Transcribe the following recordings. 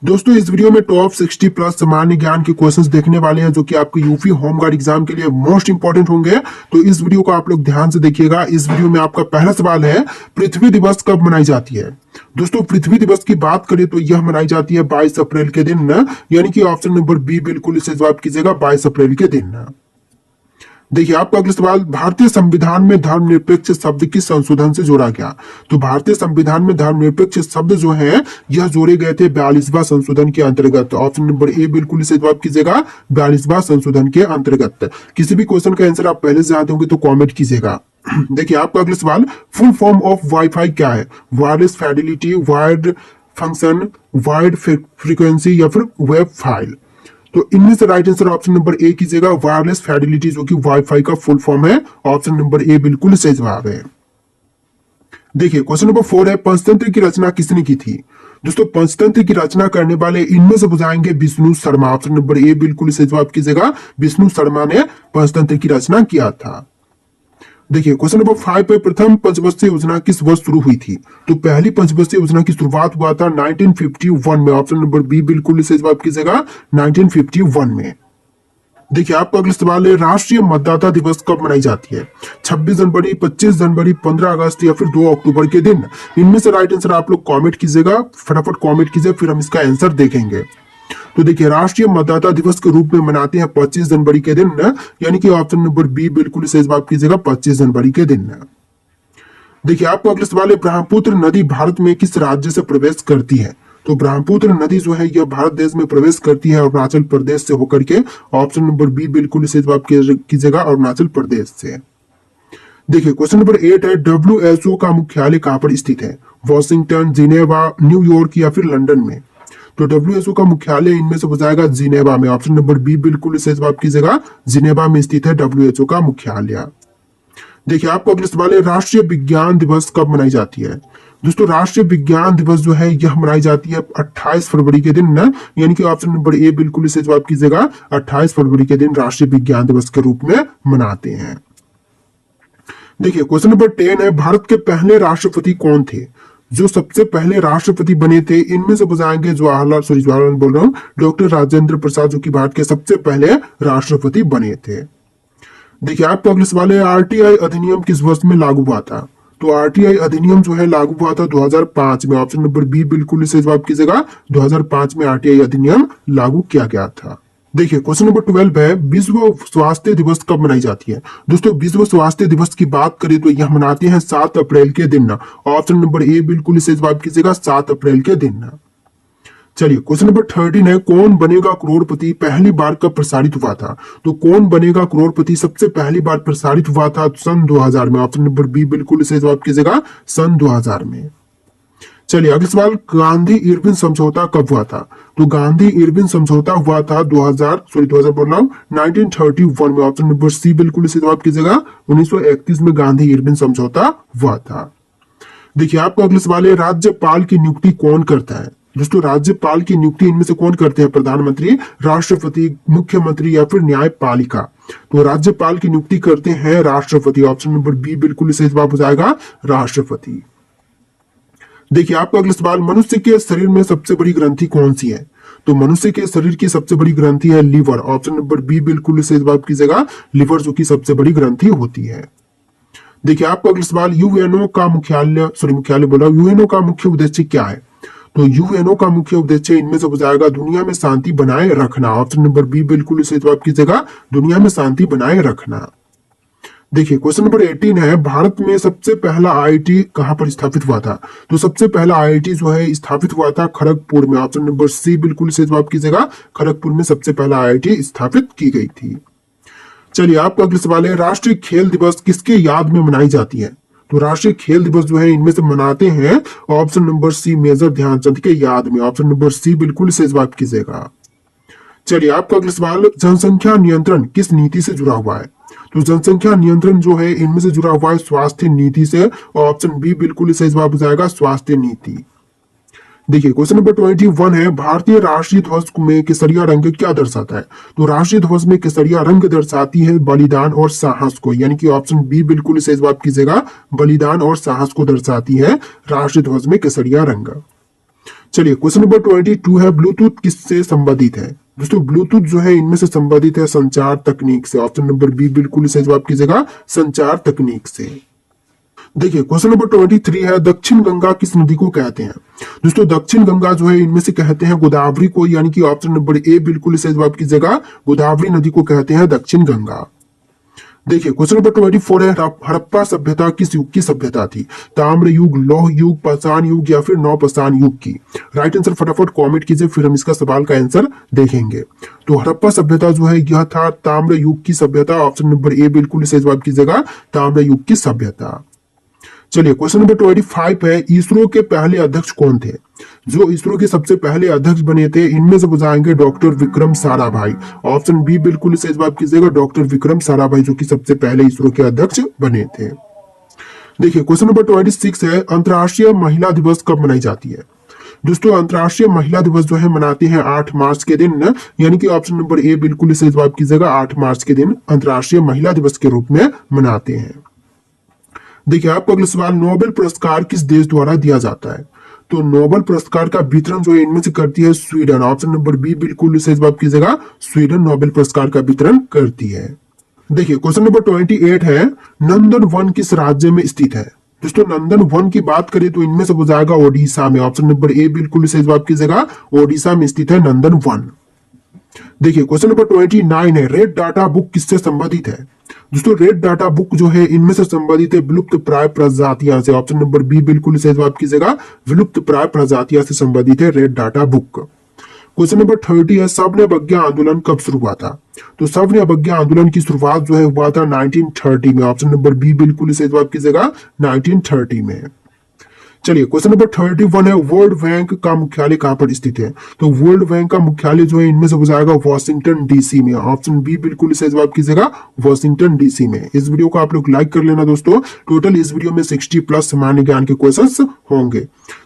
दोस्तों इस वीडियो में टॉप 60 प्लस सामान्य ज्ञान के क्वेश्चंस देखने वाले हैं जो कि आपके यूपी होम गार्ड एग्जाम के लिए मोस्ट इंपॉर्टेंट होंगे। तो इस वीडियो को आप लोग ध्यान से देखिएगा। इस वीडियो में आपका पहला सवाल है, पृथ्वी दिवस कब मनाई जाती है। दोस्तों पृथ्वी दिवस की बात करें तो यह मनाई जाती है 22 अप्रैल के दिन, यानी कि ऑप्शन नंबर बी बिल्कुल इसे जवाब कीजिएगा, 22 अप्रैल के दिन। देखिए आपका अगला सवाल, भारतीय संविधान में धर्मनिरपेक्ष शब्द किस संशोधन से जोड़ा गया। तो भारतीय संविधान में धर्मनिरपेक्ष शब्द जो है यह जोड़े गए थे 42वां संशोधन के अंतर्गत। ऑप्शन नंबर ए बिल्कुल इसे जवाब कीजिएगा, 42वां संशोधन के अंतर्गत। किसी भी क्वेश्चन का आंसर आप पहले से जानते होंगे तो कॉमेंट कीजिएगा। देखिए आपका अगला सवाल, फुल फॉर्म ऑफ वाईफाई क्या है। Wireless Fidelity, wired function, wired frequency या फिर वेब फाइल। तो इनमें से राइट आंसर ऑप्शन नंबर ए कीजिएगा, वायरलेस फिडेलिटी, जो कि वाईफाई का फुल फॉर्म है। ऑप्शन नंबर ए बिल्कुल सही जवाब है। देखिए क्वेश्चन नंबर 4 है, पंचतंत्र की रचना किसने की थी। दोस्तों पंचतंत्र की रचना करने वाले इनमें से बुझाएंगे Vishnu Sharma. Option number A बिल्कुल सही जवाब कीजिएगा, विष्णु शर्मा ने पंचतंत्र की रचना किया था। देखिए क्वेश्चन नंबर 5 पे, प्रथम पंचवर्षीय योजना किस वर्ष शुरू हुई थी। तो पहली पंचवर्षीय योजना की शुरुआत हुआ था 1951 में। ऑप्शन नंबर बी बिल्कुल सही जवाब कीजिएगा, 1951 में। देखिए आपका अगला सवाल है, राष्ट्रीय मतदाता दिवस कब मनाई जाती है। 26 जनवरी, 25 जनवरी, 15 अगस्त या फिर 2 अक्टूबर के दिन। इनमें से राइट आंसर आप लोग कॉमेंट कीजिएगा, फटाफट कॉमेंट कीजिए, फिर हम इसका आंसर देखेंगे। तो देखिए राष्ट्रीय मतदाता दिवस के रूप में मनाते हैं 25 जनवरी के दिन, यानी कि ऑप्शन नंबर बी बिल्कुल सही जवाब कीजिएगा, 25 जनवरी के दिन। देखिए आपका अगला सवाल है, ब्रह्मपुत्र नदी भारत में किस राज्य से प्रवेश करती है। तो ब्रह्मपुत्र नदी जो है यह भारत देश में प्रवेश करती है अरुणाचल प्रदेश से होकर के। ऑप्शन नंबर बी बिल्कुल सही जवाब कीजिएगा, अरुणाचल प्रदेश से। देखिए क्वेश्चन नंबर 8 है, WHO का मुख्यालय कहां पर स्थित है। वॉशिंगटन, जिनेवा, न्यूयॉर्क या फिर लंदन में। तो WHO का मुख्यालय इनमें से हो जाएगा जिनेवा में। ऑप्शन नंबर बी बिल्कुल सही जवाब कीजिएगा, जिनेवा में स्थित है WHO का मुख्यालय। देखिए आपको अगला सवाल है, राष्ट्रीय विज्ञान दिवस कब मनाई जाती है। दोस्तों राष्ट्रीय विज्ञान दिवस जो है यह मनाई जाती है 28 फरवरी के दिन, यानी कि ऑप्शन नंबर ए बिल्कुल सही जवाब कीजिएगा, 28 फरवरी के दिन राष्ट्रीय विज्ञान दिवस के रूप में मनाते हैं। देखिए क्वेश्चन नंबर 10 है, भारत के पहले राष्ट्रपति कौन थे। जो सबसे पहले राष्ट्रपति बने थे इनमें से बुझाएंगे जवाहरलाल बोल रहा हूँ, डॉक्टर राजेंद्र प्रसाद, जो कि भारत के सबसे पहले राष्ट्रपति बने थे। देखिए आपका अगला सवाल है, आरटीआई अधिनियम किस वर्ष में लागू हुआ था। तो आरटीआई अधिनियम जो है लागू हुआ था 2005 में। ऑप्शन नंबर बी बिल्कुल इसे जवाब कीजिएगा, 2005 में आरटीआई अधिनियम लागू किया गया था। देखिए क्वेश्चन नंबर 12 है, विश्व स्वास्थ्य दिवस कब मनाई जाती है। दोस्तों विश्व स्वास्थ्य दिवस की बात करें तो यह मनाते हैं 7 अप्रैल के दिन। ऑप्शन नंबर ए बिल्कुल इसे जवाब कीजिएगा, 7 अप्रैल के दिन। चलिए क्वेश्चन नंबर 13 है, कौन बनेगा करोड़पति पहली बार कब प्रसारित हुआ था। तो कौन बनेगा करोड़पति सबसे पहली बार प्रसारित हुआ था सन 2000 में। ऑप्शन नंबर बी बिल्कुल इसे जवाब कीजिएगा, सन 2000 में। चलिए अगला सवाल, गांधी इरविन समझौता कब हुआ था। तो गांधी इरविन समझौता हुआ था 2000 बोल रहा हूँ 1931 में। ऑप्शन नंबर सी बिल्कुल इसे जवाब कीजिएगा, 1931 में गांधी इरविन समझौता हुआ था। देखिए आपका अगला सवाल है, राज्यपाल की नियुक्ति कौन करता है। दोस्तों राज्यपाल की नियुक्ति इनमें से कौन करते हैं, प्रधानमंत्री, राष्ट्रपति, मुख्यमंत्री या फिर न्यायपालिका। तो राज्यपाल की नियुक्ति करते हैं राष्ट्रपति। ऑप्शन नंबर बी बिल्कुल सही जवाब हो जाएगा, राष्ट्रपति। देखिए आपका अगला सवाल, मनुष्य के शरीर में सबसे बड़ी ग्रंथि कौन सी है। तो मनुष्य के शरीर की सबसे बड़ी ग्रंथि है लीवर। ऑप्शन नंबर बी बिल्कुल सही जवाब कीजिएगा, लीवर जो की सबसे बड़ी ग्रंथि होती है। देखिए आपका अगला सवाल, यूएनओ का यूएनओ का मुख्य उद्देश्य क्या है। तो यूएनओ का मुख्य उद्देश्य इनमें से हो जाएगा दुनिया में शांति बनाए रखना। ऑप्शन नंबर बी बिल्कुल सही जवाब कीजिएगा, दुनिया में शांति बनाए रखना। देखिए क्वेश्चन नंबर 18 है, भारत में सबसे पहला आईआईटी कहां पर स्थापित हुआ था। तो सबसे पहला आईआईटी जो है स्थापित हुआ था खड़गपुर में। ऑप्शन नंबर सी बिल्कुल सही जवाब कीजिएगा, खड़गपुर में सबसे पहला आईआईटी स्थापित की गई थी। चलिए आपका अगला सवाल है, राष्ट्रीय खेल दिवस किसके याद में मनाई जाती है। तो राष्ट्रीय खेल दिवस जो है इनमें से मनाते हैं option number C major Dhyanchand के याद में। ऑप्शन नंबर सी बिल्कुल सही जवाब कीजिएगा। चलिए आपका अगला सवाल, जनसंख्या नियंत्रण किस नीति से जुड़ा हुआ है। तो जनसंख्या नियंत्रण जो है इनमें से जुड़ा हुआ है स्वास्थ्य नीति से। ऑप्शन बी बिल्कुल सही जवाब हो जाएगा, स्वास्थ्य नीति। देखिए क्वेश्चन नंबर 21 है, भारतीय राष्ट्रीय ध्वज में केसरिया रंग क्या दर्शाता है। तो राष्ट्रीय ध्वज में केसरिया रंग दर्शाती है बलिदान और साहस को, यानी कि ऑप्शन बी बिल्कुल सही जवाब कीजिएगा, बलिदान और साहस को दर्शाती है राष्ट्रीय ध्वज में केसरिया रंग। चलिए क्वेश्चन नंबर 22 है, ब्लूटूथ किससे संबंधित है? दोस्तों ब्लूटूथ जो है इनमें से संबंधित है संचार तकनीक से। ऑप्शन नंबर बी बिल्कुल सही जवाब कीजिएगा, संचार तकनीक से। देखिए क्वेश्चन नंबर 23 है, दक्षिण गंगा किस नदी को कहते हैं? दोस्तों दक्षिण गंगा जो है इनमें से कहते हैं गोदावरी को, यानी कि ऑप्शन नंबर ए बिल्कुल सही जवाब कीजिएगा, गोदावरी नदी को कहते हैं दक्षिण गंगा। देखिए क्वेश्चन नंबर 24 है, हड़प्पा सभ्यता किस युग की सभ्यता थी? ताम्र युग, लौह युग, पाषाण युग या फिर नवपाषाण युग की? राइट आंसर फटाफट कमेंट कीजिए, फिर हम इसका सवाल का आंसर देखेंगे। तो हड़प्पा सभ्यता जो है यह था ताम्र युग की सभ्यता। ऑप्शन नंबर ए बिल्कुल सही जवाब कीजिएगा, ताम्र युग की सभ्यता। चलिए क्वेश्चन नंबर 25 है, इसरो के पहले अध्यक्ष कौन थे? जो इसरो के सबसे पहले अध्यक्ष बने थे इनमें से बताएंगे doctor Vikram Sarabhai. Option B बिल्कुल सही जवाब कीजिएगा, डॉक्टर विक्रम साराभाई जो कि सबसे पहले इसरो के अध्यक्ष बने थे। देखिए क्वेश्चन नंबर 26 है, अंतर्राष्ट्रीय महिला दिवस कब मनाई जाती है? दोस्तों अंतर्राष्ट्रीय महिला दिवस जो है मनाते हैं 8 मार्च के दिन, यानी कि ऑप्शन नंबर ए बिल्कुल सही जवाब कीजिएगा, 8 मार्च के दिन अंतर्राष्ट्रीय महिला दिवस के रूप में मनाते हैं। देखिए आपको अगला सवाल, नोबेल पुरस्कार किस देश द्वारा दिया जाता है? तो नोबेल पुरस्कार का वितरण जो है इनमें से करती है स्वीडन। ऑप्शन नंबर बी बिल्कुल सही जवाब कीजिएगा, स्वीडन नोबेल पुरस्कार का वितरण करती है। देखिए क्वेश्चन नंबर 28 है, नंदन वन किस राज्य में स्थित है? दोस्तों नंदन वन की बात करें तो इनमें से हो जाएगा ओडिशा में। ऑप्शन नंबर ए बिल्कुल सही जवाब कीजिएगा, ओडिशा में स्थित है नंदन वन। देखिए क्वेश्चन नंबर 29 है, रेड डाटा बुक किससे संबंधित है? दोस्तों रेड डाटा बुक जो है इनमें से संबंधित है विलुप्त प्राय प्रजातियां से। ऑप्शन नंबर बी बिल्कुल सही जवाब कीजिएगा, विलुप्त प्राय प्रजातियां से संबंधित है red data book. Question number 30 है, सवर्ण अवज्ञा आंदोलन कब शुरू हुआ था? तो सवर्ण अवज्ञा आंदोलन की शुरुआत जो है हुआ था 1930 में। ऑप्शन नंबर बी बिल्कुल सही जवाब कीजिएगा, 1930 में। चलिए क्वेश्चन नंबर 31 है, वर्ल्ड बैंक का मुख्यालय कहां पर स्थित है? तो वर्ल्ड बैंक का मुख्यालय जो है इनमें से हो जाएगा वॉशिंगटन डीसी में। ऑप्शन बी बिल्कुल सही जवाब कीजिएगा, वॉशिंगटन डीसी में। इस वीडियो को आप लोग लाइक कर लेना दोस्तों। टोटल इस वीडियो में 60+ सामान्य ज्ञान के क्वेश्चंस होंगे।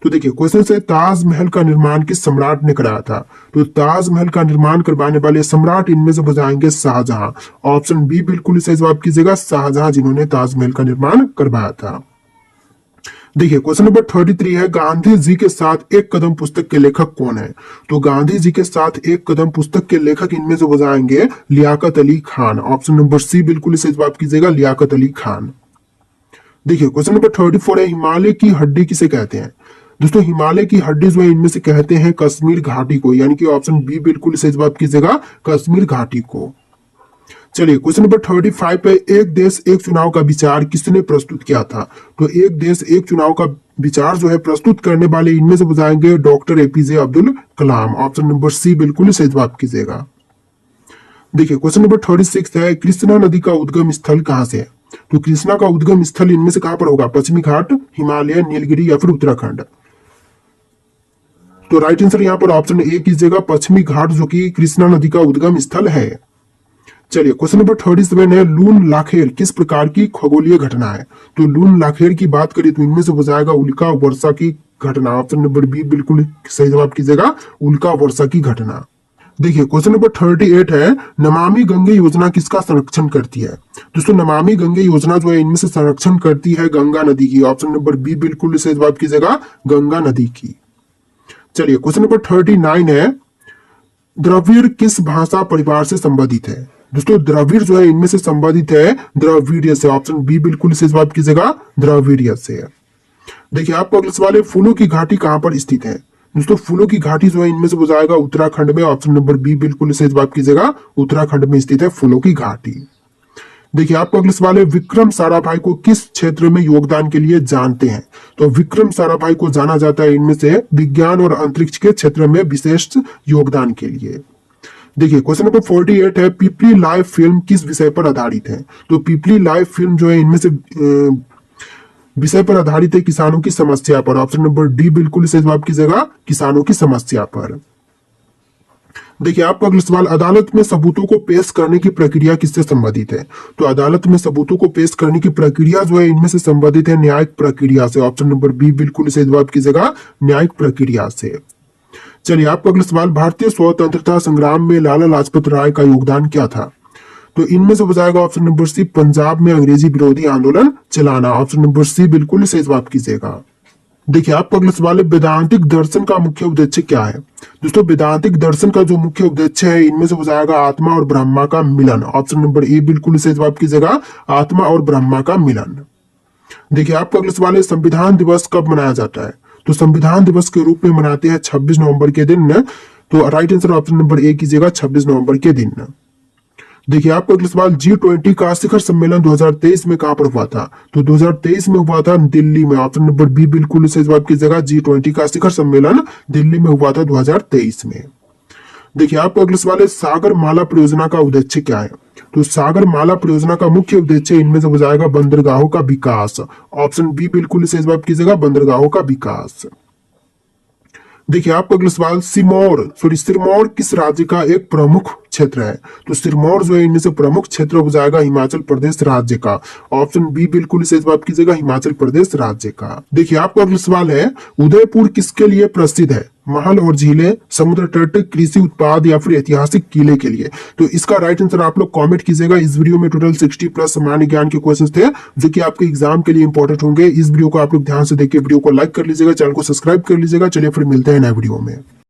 तो देखिए क्वेश्चन है, ताजमहल का निर्माण किस सम्राट ने कराया था? तो ताजमहल का निर्माण करवाने वाले सम्राट इनमें से हो जाएंगे शाहजहां। ऑप्शन बी बिल्कुल सही जवाब कीजिएगा, शाहजहां जिन्होंने ताजमहल का निर्माण करवाया था। देखिए क्वेश्चन नंबर 33 है, गांधी जी के साथ एक कदम पुस्तक के लेखक कौन है? तो गांधी जी के साथ एक कदम पुस्तक के लेखक इनमें से हो जाएंगे Liaquat Ali Khan. Option number C बिल्कुल सही जवाब कीजिएगा, लियाकत अली खान। देखिए क्वेश्चन नंबर 34 है, हिमालय की हड्डी किसे कहते हैं? दोस्तों हिमालय की हड्डी जो है इनमें से कहते हैं कश्मीर घाटी को, यानी कि ऑप्शन बी बिल्कुल सही जवाब कीजिएगा, कश्मीर घाटी को। चलिए क्वेश्चन नंबर 35 पे, एक देश एक चुनाव का विचार किसने प्रस्तुत किया था? तो एक देश एक चुनाव का विचार जो है प्रस्तुत करने वाले इनमें से बताएंगे doctor APJ Abdul Kalam. Option number C बिल्कुल सही जवाब कीजिएगा। देखिए क्वेश्चन नंबर 36 है, कृष्णा नदी का उद्गम स्थल कहां से है? तो कृष्णा का उद्गम स्थल इनमें से कहां पर होगा? पश्चिमी घाट, हिमालय, नीलगिरी या फिर उत्तराखंड? तो राइट आंसर यहाँ पर ऑप्शन ए कीजिएगा, पश्चिमी घाट जो कि कृष्णा नदी का उद्गम स्थल है। चलिए क्वेश्चन नंबर 37 है, लून लाखेर किस प्रकार की खगोलीय घटना है? तो लून लाखेर की बात करें तो इनमें से हो जाएगा उल्का वर्षा की घटना। ऑप्शन नंबर बी बिल्कुल सही जवाब कीजिएगा, उल्का वर्षा की घटना। देखिए क्वेश्चन नंबर 38 है, नमामि गंगे योजना किसका संरक्षण करती है? दोस्तों नमामि गंगे योजना जो है इनमें से संरक्षण करती है गंगा नदी की। ऑप्शन नंबर बी बिल्कुल सही जवाब कीजिएगा, गंगा नदी की। चलिए क्वेश्चन नंबर 39 है, द्रविड़ किस भाषा परिवार से संबंधित है? दोस्तों द्रविड़ जो है इनमें से संबंधित है द्रविड़ीय से। ऑप्शन बी बिल्कुल सही जवाब कीजिएगा, द्रविड़ीय से। देखिए आपको अगला सवाल है, फूलों की घाटी कहां पर स्थित है? दोस्तों फूलों की घाटी जो है इनमें से हो जाएगा उत्तराखंड में। ऑप्शन नंबर बी बिल्कुल सही जवाब कीजिएगा, उत्तराखंड में स्थित है फूलों की घाटी। देखिए आपको अगला सवाल है, विक्रम साराभाई को किस क्षेत्र में योगदान के लिए जानते हैं? तो विक्रम साराभाई को जाना जाता है इनमें से विज्ञान और अंतरिक्ष के क्षेत्र में विशेष योगदान के लिए। देखिए क्वेश्चन नंबर 48 है, पीपली लाइव फिल्म किस विषय पर आधारित है? तो पीपली लाइव फिल्म जो है इनमें से विषय पर आधारित है किसानों की समस्या पर। ऑप्शन नंबर डी बिल्कुल सही जवाब कीजिएगा, किसानों की समस्या पर। देखिए आपका अगला सवाल, अदालत में सबूतों को पेश करने की प्रक्रिया किससे संबंधित है? तो अदालत में सबूतों को पेश करने की प्रक्रिया जो है इनमें से संबंधित है न्यायिक प्रक्रिया से। ऑप्शन नंबर बी बिल्कुल सही जवाब कीजिएगा, न्यायिक प्रक्रिया से। चलिए आपका अगला सवाल, भारतीय स्वतंत्रता संग्राम में लाला लाजपत राय का योगदान क्या था? तो इनमें से हो जाएगा ऑप्शन नंबर सी, पंजाब में अंग्रेजी विरोधी आंदोलन चलाना। ऑप्शन नंबर सी बिल्कुल सही जवाब कीजिएगा। देखिए आपका अगला सवाल है, वेदांतिक दर्शन का मुख्य उद्देश्य क्या है। दोस्तों वेदांतिक दर्शन का जो मुख्य उद्देश्य है इनमें से हो जाएगा आत्मा और ब्रह्मा का मिलन। ऑप्शन नंबर ए बिल्कुल सही जवाब कीजिएगा, आत्मा और ब्रह्मा का मिलन। देखिए आपका अगला सवाल है, संविधान दिवस कब मनाया जाता है। तो संविधान दिवस के रूप में मनाते हैं 26 नवंबर के दिन। तो राइट आंसर ऑप्शन नंबर ए कीजिएगा, 26 नवंबर के दिन। देखिए आपका अगला सवाल, G20 का शिखर सम्मेलन 2023 में कहां पर हुआ था। तो 2023 में हुआ था दिल्ली में। ऑप्शन नंबर बी बिल्कुल सही जवाब कीजिएगा, G20 का शिखर सम्मेलन दिल्ली में हुआ था 2023 में। देखिए आपका अगला सवाल है, सागर माला परियोजना का उद्देश्य क्या है। तो सागर माला परियोजना का मुख्य उद्देश्य इनमें से हो जाएगा बंदरगाहों का विकास। ऑप्शन बी बिल्कुल सही जवाब कीजिएगा, बंदरगाहों का विकास। देखिए आपका अगला सवाल, सिरमौर किस राज्य का एक प्रमुख क्षेत्र है। तो सिरमौर जो है इनमें से प्रमुख क्षेत्र हो जाएगा हिमाचल प्रदेश राज्य का। ऑप्शन बी बिल्कुल सही जवाब कीजिएगा, हिमाचल प्रदेश राज्य का। देखिए आपका अगला सवाल है, उदयपुर किसके लिए प्रसिद्ध है। महल और झीलें, समुद्र तट, कृषि उत्पाद या फिर ऐतिहासिक किले के लिए। तो इसका राइट आंसर आप लोग कमेंट कीजिएगा। इस वीडियो में टोटल 60 प्लस सामान्य ज्ञान के क्वेश्चंस थे जो कि आपके एग्जाम के लिए इंपॉर्टेंट होंगे। इस वीडियो को आप लोग ध्यान से देखिए, वीडियो को लाइक कर लीजिएगा, चैनल को सब्सक्राइब कर लीजिएगा। चलिए फिर मिलते हैं नए वीडियो में।